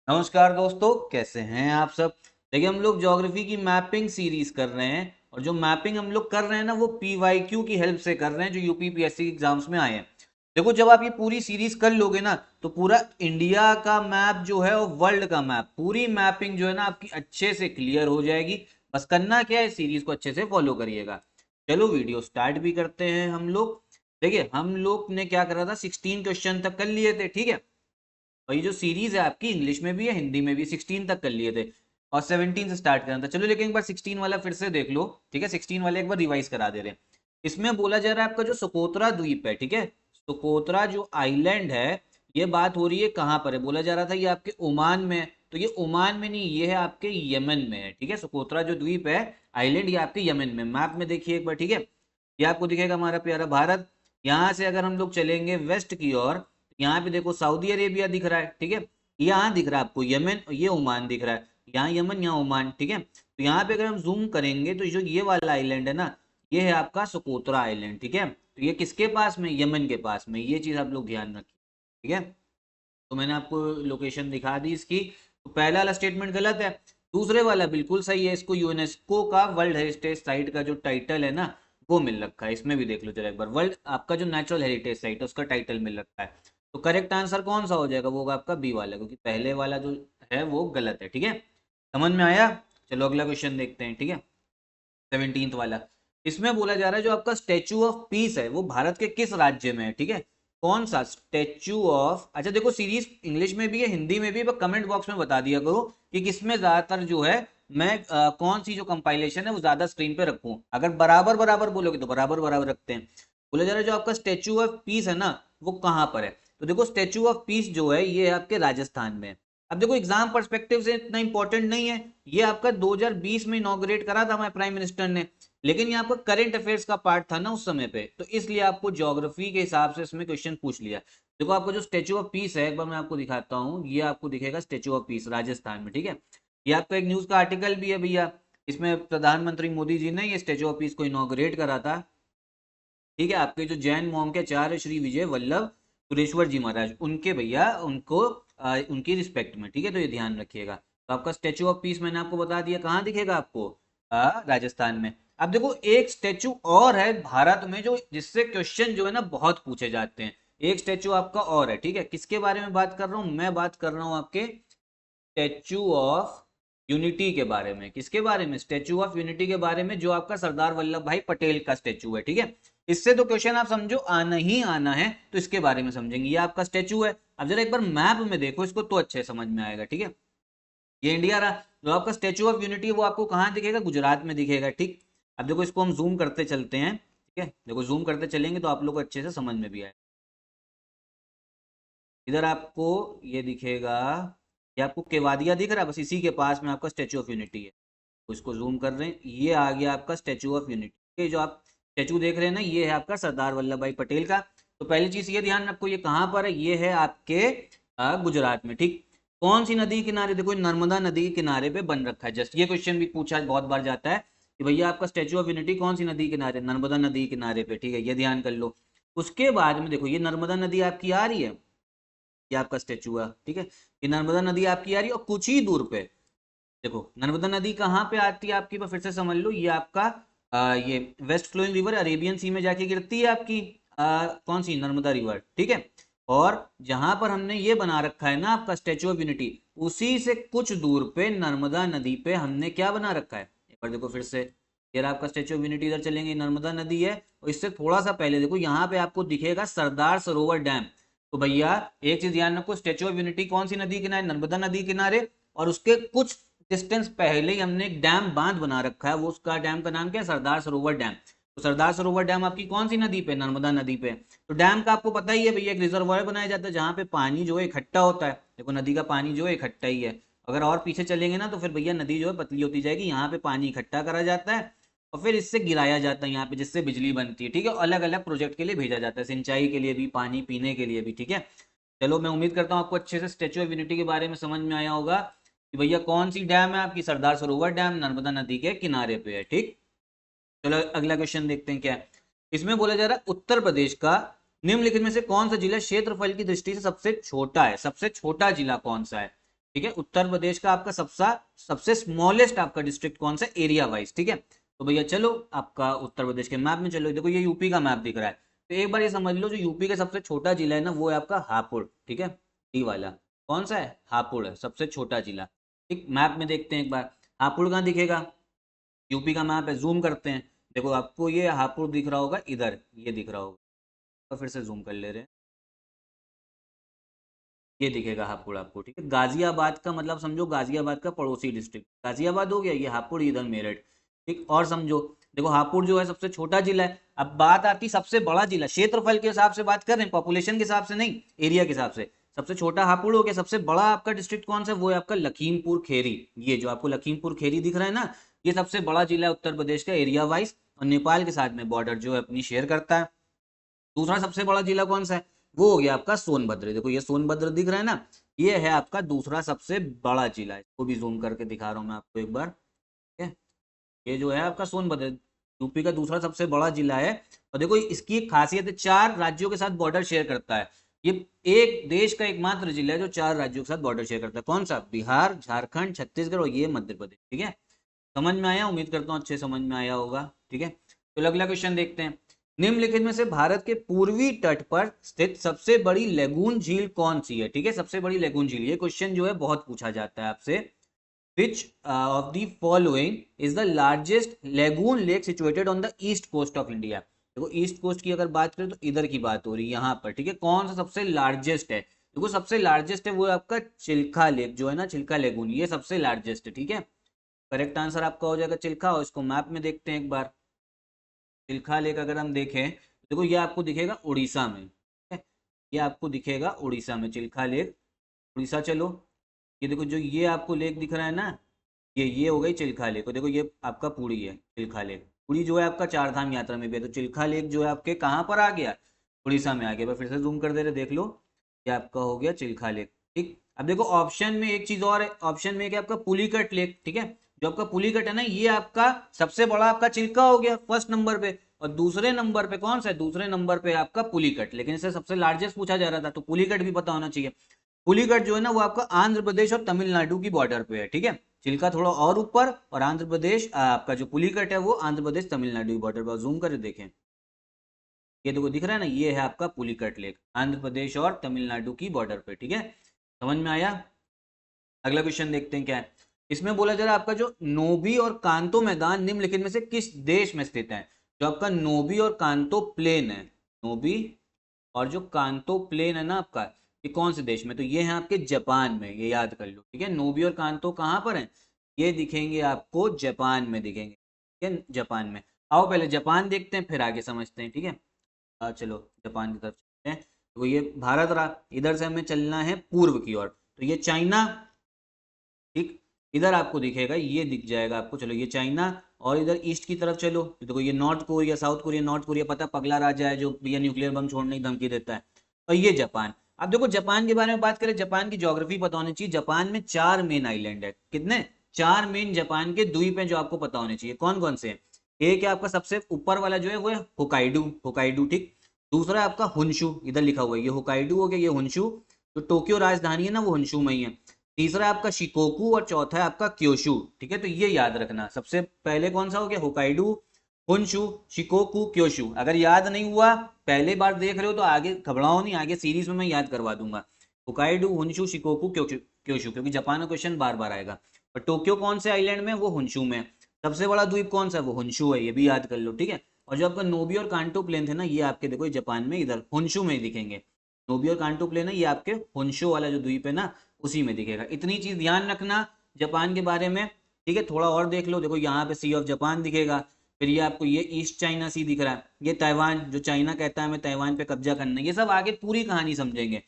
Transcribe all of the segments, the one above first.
नमस्कार दोस्तों, कैसे हैं आप सब। देखिए, हम लोग ज्योग्राफी की मैपिंग सीरीज कर रहे हैं और जो मैपिंग हम लोग कर रहे हैं ना, वो पीवाईक्यू की हेल्प से कर रहे हैं जो यूपीपीएससी एग्जाम्स में आए हैं। देखो, जब आप ये पूरी सीरीज कर लोगे ना, तो पूरा इंडिया का मैप जो है और वर्ल्ड का मैप, पूरी मैपिंग जो है ना आपकी अच्छे से क्लियर हो जाएगी। बस करना क्या है, सीरीज को अच्छे से फॉलो करिएगा। चलो वीडियो स्टार्ट भी करते हैं हम लोग। देखिए, हम लोग ने क्या करा था, 16 क्वेश्चन तक कर लिए थे, ठीक है। और ये जो सीरीज है आपकी, इंग्लिश में भी है हिंदी में भी, 16 तक कर लिए थे और 17 से स्टार्ट करना था। चलो लेकिन एक बार 16 वाला फिर से देख लो, ठीक है। 16 वाले एक बार रिवाइज करा दे रहे हैं। इसमें बोला जा रहा है आपका जो सोकोत्रा द्वीप है, ठीक है। सोकोत्रा जो आइलैंड है, ये बात हो रही है कहाँ पर है, बोला जा रहा था ये आपके ओमान में है। तो ये ओमान में नहीं, ये है आपके यमन में है, ठीक है। सोकोत्रा जो द्वीप है, आइलैंड, ये आपके यमन में। मैप में देखिए एक बार, ठीक है। ये आपको दिखेगा हमारा प्यारा भारत। यहाँ से अगर हम लोग चलेंगे वेस्ट की ओर, यहाँ पे देखो सऊदी अरेबिया दिख रहा है, ठीक है। यहाँ दिख रहा है आपको यमन और ये ओमान दिख रहा है। यहाँ यमन, यहाँ ओमान, ठीक है। तो यहाँ पे अगर हम जूम करेंगे तो जो ये वाला आइलैंड है ना, ये है आपका सोकोत्रा आइलैंड, ठीक है। तो ये किसके पास में, यमन के पास में। ये चीज आप लोग ध्यान रखिए, ठीक है। तो मैंने आपको लोकेशन दिखा दी इसकी। तो पहला वाला स्टेटमेंट गलत है, दूसरे वाला बिल्कुल सही है। इसको यूनेस्को का वर्ल्ड हेरिटेज साइट का जो टाइटल है ना, वो मिल रखा है। इसमें भी देख लो जरा एक बार, वर्ल्ड आपका जो नेचुरल हेरिटेज साइट है उसका टाइटल मिल रखा है। तो करेक्ट आंसर कौन सा हो जाएगा, वो होगा आपका बी वाला, क्योंकि पहले वाला जो है वो गलत है, ठीक है। समझ में आया। चलो अगला क्वेश्चन देखते हैं, ठीक है। 17th वाला। इसमें बोला जा रहा है जो आपका स्टेचू ऑफ पीस है वो भारत के किस राज्य में है, ठीक है। कौन सा स्टेचू ऑफ, अच्छा देखो सीरीज इंग्लिश में भी है हिंदी में भी है, कमेंट बॉक्स में बता दिया करो कि किसमें ज्यादातर जो है मैं कौन सी जो कंपाइलेशन है वो ज्यादा स्क्रीन पे रखूं। अगर बराबर बराबर बोलोगे तो बराबर बराबर रखते हैं। बोला जा रहा है जो आपका स्टेचू ऑफ पीस है ना, वो कहाँ पर है। तो देखो, स्टेचू ऑफ पीस जो है ये है आपके राजस्थान में। अब देखो, एग्जाम पर्सपेक्टिव से इतना इंपॉर्टेंट नहीं है। ये आपका 2020 में इनॉग्रेट करा था हमारे प्राइम मिनिस्टर ने, लेकिन ये आपका करंट अफेयर्स का पार्ट था ना उस समय पे, तो इसलिए आपको ज्योग्राफी के हिसाब से इसमें क्वेश्चन पूछ लिया। देखो, आपको जो स्टेचू ऑफ पीस है, एक बार मैं आपको दिखाता हूँ। ये आपको दिखेगा स्टेचू ऑफ पीस राजस्थान में, ठीक है। ये आपका एक न्यूज का आर्टिकल भी है भैया। इसमें प्रधानमंत्री मोदी जी ने ये स्टेचू ऑफ पीस को इनॉग्रेट करा था, ठीक है। आपके जो जैन मॉम के आचार्य श्री विजय वल्लभ सुरेश्वर जी महाराज, उनके भैया उनको उनकी रिस्पेक्ट में, ठीक है। तो ये ध्यान रखिएगा। तो आपका स्टेचू ऑफ पीस मैंने आपको बता दिया कहाँ दिखेगा आपको, राजस्थान में। अब देखो, एक स्टेचू और है भारत में जो जिससे क्वेश्चन जो है ना बहुत पूछे जाते हैं। एक स्टेचू आपका और है, ठीक है। किसके बारे में बात कर रहा हूँ, मैं बात कर रहा हूँ आपके स्टेचू ऑफ यूनिटी के बारे में। किसके बारे में, स्टेचू ऑफ यूनिटी के बारे में, जो आपका सरदार वल्लभ भाई पटेल का स्टेचू है, ठीक है। इससे तो क्वेश्चन आप समझो आना ही आना है, तो इसके बारे में समझेंगे। ये आपका स्टेचू है। अब जरा एक बार मैप में देखो इसको, तो अच्छे समझ में आएगा, ठीक है। ये इंडिया रहा। जो आपका स्टेचू ऑफ यूनिटी है वो आपको कहाँ दिखेगा, गुजरात में दिखेगा, ठीक। अब देखो, इसको हम जूम करते चलते हैं, ठीक है। देखो, जूम करते चलेंगे तो आप लोग को अच्छे से समझ में भी आए। इधर आपको ये दिखेगा, ये आपको केवादिया दिख रहा है, बस इसी के पास में आपका स्टेचू ऑफ यूनिटी है। तो इसको जूम कर रहे हैं, ये आ गया आपका स्टेचू ऑफ यूनिटी। ये जो आप स्टेचू देख रहे हैं ना, ये है आपका सरदार वल्लभ भाई पटेल का। तो पहली चीज ये ध्यान रखो, ये कहाँ पर है, ये है आपके गुजरात में, ठीक। कौन सी नदी के किनारे, देखो नर्मदा नदी के किनारे पे बन रखा है। जस्ट ये क्वेश्चन भी पूछा बहुत बार जाता है कि भैया आपका स्टेचू ऑफ यूनिटी कौन सी नदी के किनारे, नर्मदा नदी के किनारे पे, ठीक है। ये ध्यान कर लो। उसके बाद में देखो, ये नर्मदा नदी आपकी आ रही है, ये आपका स्टेचू है, ठीक है। ये नर्मदा नदी आपकी आ रही है और कुछ ही दूर पे देखो, नर्मदा नदी कहाँ पे आती है आपकी, फिर से समझ लो। ये आपका ये वेस्ट फ्लोइंग रिवर अरेबियन सी में जाके गिरती है आपकी, कौन सी, नर्मदा रिवर, ठीक है। और जहां पर हमने ये बना रखा है ना आपका स्टेचू ऑफ यूनिटी, उसी से कुछ दूर पे नर्मदा नदी पे हमने क्या बना रखा है, एक बार देखो फिर से। ये रहा आपका स्टेचू ऑफ यूनिटी, इधर चलेंगे नर्मदा नदी है, और इससे थोड़ा सा पहले देखो यहाँ पे आपको दिखेगा सरदार सरोवर डैम। तो भैया एक चीज ध्यान रखो, स्टेचू ऑफ यूनिटी कौन सी नदी किनारे, नर्मदा नदी किनारे, और उसके कुछ डिस्टेंस पहले ही हमने एक डैम बांध बना रखा है, वो उसका डैम का नाम क्या है, सरदार सरोवर डैम। तो सरदार सरोवर डैम आपकी कौन सी नदी पे, नर्मदा नदी पे। तो डैम का आपको पता ही है भैया, एक रिजर्वायर बनाया जाता है जहाँ पे पानी जो है इकट्ठा होता है। देखो, नदी का पानी जो है इकट्ठा ही है। अगर और पीछे चलेंगे ना तो फिर भैया नदी जो है पतली होती जाएगी। यहाँ पे पानी इकट्ठा करा जाता है और फिर इससे गिराया जाता है यहाँ पे, जिससे बिजली बनती है, ठीक है। अलग अलग प्रोजेक्ट के लिए भेजा जाता है, सिंचाई के लिए भी, पानी पीने के लिए भी, ठीक है। चलो, मैं उम्मीद करता हूँ आपको अच्छे से स्टेचू ऑफ यूनिटी के बारे में समझ में आया होगा कि भैया कौन सी डैम है आपकी, सरदार सरोवर डैम, नर्मदा नदी के किनारे पे है, ठीक। चलो अगला क्वेश्चन देखते हैं क्या है। इसमें बोला जा रहा है उत्तर प्रदेश का निम्नलिखित में से कौन सा जिला क्षेत्रफल की दृष्टि से सबसे छोटा है, सबसे छोटा जिला कौन सा है। ठीक है, उत्तर प्रदेश का आपका सबसे स्मॉलेस्ट आपका डिस्ट्रिक्ट कौन सा, एरिया वाइज। ठीक है, तो भैया चलो आपका उत्तर प्रदेश के मैप में चलो, देखो ये यूपी का मैप दिख रहा है, तो एक बार ये समझ लो जो यूपी का सबसे छोटा जिला है ना वो है आपका हापुड़। ठीक है, डी वाला कौन सा है, हापुड़ है सबसे छोटा जिला। ठीक, मैप में देखते हैं एक बार हापुड़ कहाँ दिखेगा, यूपी का मैप है, जूम करते हैं। देखो आपको ये हापुड़ दिख रहा होगा, इधर ये दिख रहा होगा, तो फिर से जूम कर ले रहे हैं, ये दिखेगा हापुड़ आपको। ठीक है, गाजियाबाद का मतलब समझो गाजियाबाद का पड़ोसी डिस्ट्रिक्ट गाजियाबाद हो गया, ये हापुड़ इधर मेरठ। ठीक, और समझो देखो हापुड़ जो है सबसे छोटा जिला है। अब बात आती सबसे बड़ा जिला, क्षेत्रफल के हिसाब से बात कर रहे हैं, पॉपुलेशन के हिसाब से नहीं, एरिया के हिसाब से। सबसे छोटा हापुड़ हो गया, सबसे बड़ा आपका डिस्ट्रिक्ट कौन सा है, वो है आपका लखीमपुर खेरी। ये जो आपको लखीमपुर खेरी दिख रहा है ना, ये सबसे बड़ा जिला है उत्तर प्रदेश का एरिया वाइज, और नेपाल के साथ में बॉर्डर जो है अपनी शेयर करता है। दूसरा सबसे बड़ा जिला कौन सा है, वो हो गया आपका सोनभद्र। देखो ये सोनभद्र दिख रहा है ना, ये है आपका दूसरा सबसे बड़ा जिला, इसको भी जूम करके दिखा रहा हूं मैं आपको एक बार। ठीक है, ये जो है आपका सोनभद्र यूपी का दूसरा सबसे बड़ा जिला है। और देखो इसकी एक खासियत है, 4 राज्यों के साथ बॉर्डर शेयर करता है। ये एक देश का एकमात्र जिला है जो 4 राज्यों के साथ बॉर्डर शेयर करता है। कौन सा, बिहार, झारखंड, छत्तीसगढ़ और ये मध्य प्रदेश। ठीक है, समझ में आया, उम्मीद करता हूँ अच्छे समझ में आया होगा। ठीक है, तो अगला क्वेश्चन देखते हैं, निम्नलिखित में से भारत के पूर्वी तट पर स्थित सबसे बड़ी लेगून झील कौन सी है। ठीक है, सबसे बड़ी लेगून झील, ये क्वेश्चन जो है बहुत पूछा जाता है आपसे। Which of the following is the largest lagoon lake situated on the east coast of India? देखो ईस्ट कोस्ट की अगर बात करें तो इधर की बात हो रही है यहाँ पर। ठीक है, कौन सा सबसे लार्जेस्ट है, देखो सबसे लार्जेस्ट है वो है आपका चिल्का लेक जो है ना, चिल्का लेगून, ये सबसे लार्जेस्ट है। ठीक है, करेक्ट आंसर आपका हो जाएगा चिल्का। और इसको मैप में देखते हैं एक बार, चिल्का लेक अगर हम देखें तो देखो ये आपको दिखेगा उड़ीसा में। ठीक है, ये आपको दिखेगा उड़ीसा में चिल्का लेक, उड़ीसा। चलो ये देखो जो ये आपको लेक दिख रहा है ना, ये हो गई चिल्का लेक। और देखो ये आपका पुरी है, चिल्का लेक। पुरी जो है आपका 4 धाम यात्रा में भी है, तो चिल्का लेक जो है आपके कहाँ पर आ गया, उड़ीसा में आ गया। मैं फिर से जूम कर दे रहे, देख लो ये आपका हो गया चिल्का लेक। ठीक, अब देखो ऑप्शन में एक चीज और है, ऑप्शन में क्या आपका पुलिकट लेक। ठीक है, जो आपका पुलिकट है ना, ये आपका सबसे बड़ा आपका चिल्का हो गया फर्स्ट नंबर पे, और दूसरे नंबर पे कौन सा है, दूसरे नंबर पे आपका पुलिकट। लेकिन इससे सबसे लार्जेस्ट पूछा जा रहा था, तो पुलिकट भी पता होना चाहिए। पुलिकट जो है ना वो आपका आंध्र प्रदेश और तमिलनाडु की बॉर्डर पे है। ठीक है, चिल्का थोड़ा और ऊपर, और आंध्र प्रदेश आपका जो पुलिकट है वो आंध्र प्रदेश तमिलनाडु की बॉर्डर पर। जूम कर देखें, ये देखो दिख रहा है ना, ये है आपका पुलिकट लेक, आंध्र प्रदेश और तमिलनाडु की बॉर्डर पे। ठीक है, समझ में आया। अगला क्वेश्चन देखते हैं क्या है, इसमें बोला जा रहा है आपका जो नोबी और कांतो मैदान निम्नलिखित में से किस देश में स्थित है। जो आपका नोबी और कांतो प्लेन है, नोबी और जो कांतो प्लेन है ना आपका, ये कौन से देश में, तो ये है आपके जापान में, ये याद कर लो। ठीक है, नोबी और कांतो कहाँ पर हैं, ये दिखेंगे आपको जापान में दिखेंगे। ठीक है, जापान में। आओ पहले जापान देखते हैं फिर आगे समझते हैं। ठीक है, चलो जापान की तरफ चलते हैं। तो ये भारत रहा, इधर से हमें चलना है पूर्व की ओर, तो ये चाइना। ठीक, इधर आपको दिखेगा, ये दिख जाएगा आपको, चलो ये चाइना। और इधर ईस्ट की तरफ चलो तो देखो ये north Korea, south Korea, north Korea पता पगला राजा है जो भैया न्यूक्लियर बम छोड़ने की धमकी देता है। और ये जापान। अब देखो जापान के बारे में बात करें, जापान की ज्योग्राफी पता होनी चाहिए। जापान में 4 मेन आइलैंड है, कितने, 4 मेन जापान के द्वीप हैं जो आपको पता होने चाहिए। कौन कौन से हैं, एक है आपका सबसे ऊपर वाला जो है वो है होकाइडू, होकाइडू। ठीक, दूसरा है आपका हुनशु, इधर लिखा हुआ है, ये होकाइडू हो गया, ये हुनशु। जो टोक्यो राजधानी है ना वो हुनशु में ही है। तीसरा है आपका शिकोकू, और चौथा है आपका क्योशु। ठीक है, तो ये याद रखना, सबसे पहले कौन सा हो गया, होकाइडू, हुनशु, शिकोकू, क्योशु। अगर याद नहीं हुआ, पहले बार देख रहे हो तो आगे घबराओ नहीं, आगे सीरीज में मैं याद करवा दूंगा। होकाइडू, हुनशु, शिकोकू, क्योशु, क्योशु, क्योंकि जापान का क्वेश्चन बार बार आएगा। और टोक्यो कौन से आइलैंड में, वो हुनशु में। सबसे बड़ा द्वीप कौन सा है, वो हुनशु है, ये भी याद कर लो। ठीक है, और जो आपका नोबी और कांटो प्लेन थे ना, ये आपके देखो जापान में इधर हुनशु में दिखेंगे। नोबी और कांटो प्लेन है, ये आपके हुनशु वाला जो द्वीप है ना उसी में दिखेगा। इतनी चीज ध्यान रखना जापान के बारे में। ठीक है, थोड़ा और देख लो, देखो यहाँ पे सी ऑफ जापान दिखेगा, फिर ये आपको ये ईस्ट चाइना सी दिख रहा है, ये ताइवान, जो चाइना कहता है हमें ताइवान पे कब्जा करना है, ये सब आगे पूरी कहानी समझेंगे।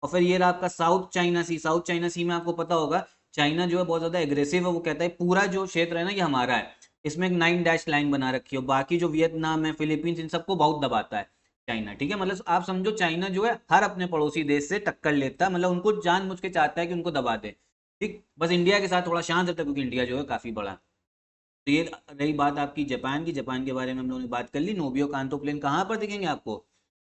और फिर ये रहा आपका साउथ चाइना सी, साउथ चाइना सी में आपको पता होगा चाइना जो है बहुत ज्यादा एग्रेसिव है, वो कहता है पूरा जो क्षेत्र है ना ये हमारा है। इसमें एक 9 डैश लाइन बना रखी है, बाकी जो वियतनाम है, फिलीपींस, इन सबको बहुत दबाता है चाइना। ठीक है, मतलब आप समझो चाइना जो है हर अपने पड़ोसी देश से टक्कर लेता है, मतलब उनको जानबूझ के चाहता है कि उनको दबा दे। ठीक, बस इंडिया के साथ थोड़ा शांत रहता है क्योंकि इंडिया जो है काफी बड़ा। तो ये रही बात आपकी जापान की। जापान के बारे में हम लोगों ने बात कर ली। नोबियो कांतो प्लेन कहाँ पर दिखेंगे आपको,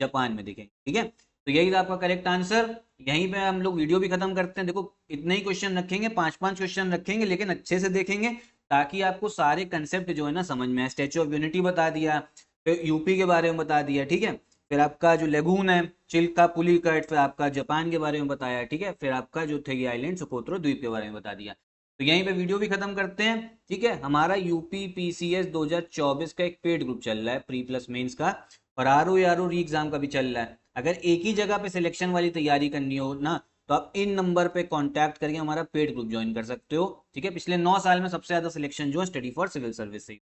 जापान में दिखेंगे। ठीक है, तो यही था आपका करेक्ट आंसर। यहीं पे हम लोग वीडियो भी खत्म करते हैं। देखो इतने ही क्वेश्चन रखेंगे, 5-5 क्वेश्चन रखेंगे, लेकिन अच्छे से देखेंगे ताकि आपको सारे कंसेप्ट जो है ना समझ में आए। स्टैच्यू ऑफ यूनिटी बता दिया, फिर यूपी के बारे में बता दिया, ठीक है, फिर आपका जो लेगून है चिल्का पुलिकट, फिर आपका जापान के बारे में बताया, ठीक है, फिर आपका जो थे आइलैंड सोकोत्रो द्वीप के बारे में बता दिया। तो यहीं पे वीडियो भी खत्म करते हैं, ठीक है। हमारा यूपी पीसीएस 2024 का एक पेड ग्रुप चल रहा है प्री प्लस मेंस का, और आरओ आरओ री एग्जाम का भी चल रहा है। अगर एक ही जगह पे सिलेक्शन वाली तैयारी करनी हो ना, तो आप इन नंबर पे कांटेक्ट करके हमारा पेड ग्रुप ज्वाइन कर सकते हो, ठीक है। पिछले 9 साल में सबसे ज्यादा सिलेक्शन जो है स्टडी फॉर सिविल सर्विस से।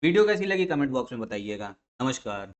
वीडियो कैसी लगी कमेंट बॉक्स में बताइएगा। नमस्कार।